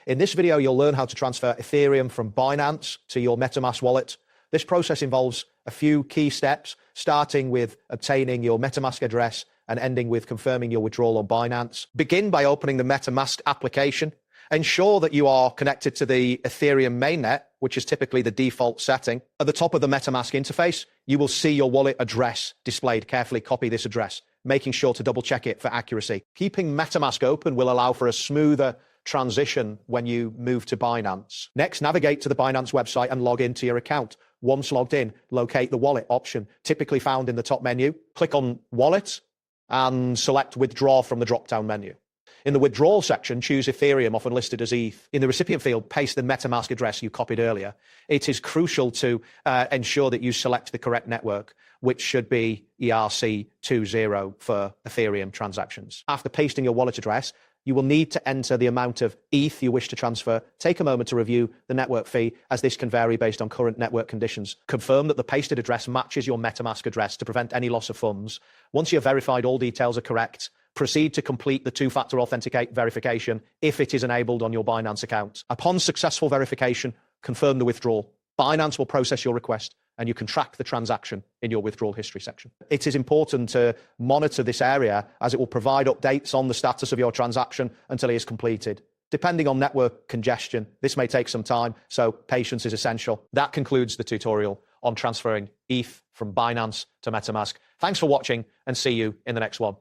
In this video, you'll learn how to transfer Ethereum from Binance to your MetaMask wallet. This process involves a few key steps, starting with obtaining your MetaMask address and ending with confirming your withdrawal on Binance. Begin by opening the MetaMask application. Ensure that you are connected to the Ethereum mainnet, which is typically the default setting. At the top of the MetaMask interface, you will see your wallet address displayed. Carefully copy this address, making sure to double check it for accuracy. Keeping MetaMask open will allow for a smoother transition when you move to Binance. Next, navigate to the Binance website and log into your account. Once logged in, locate the wallet option, typically found in the top menu. Click on Wallet and select Withdraw from the drop-down menu. In the withdrawal section, choose Ethereum, often listed as ETH. In the recipient field, paste the MetaMask address you copied earlier. It is crucial to ensure that you select the correct network, which should be ERC20 for Ethereum transactions. After pasting your wallet address, you will need to enter the amount of ETH you wish to transfer. Take a moment to review the network fee, as this can vary based on current network conditions. Confirm that the pasted address matches your MetaMask address to prevent any loss of funds. Once you have verified all details are correct, proceed to complete the two-factor verification if it is enabled on your Binance account. Upon successful verification, confirm the withdrawal. Binance will process your request and you can track the transaction in your withdrawal history section. It is important to monitor this area as it will provide updates on the status of your transaction until it is completed. Depending on network congestion, this may take some time, so patience is essential. That concludes the tutorial on transferring ETH from Binance to MetaMask. Thanks for watching and see you in the next one.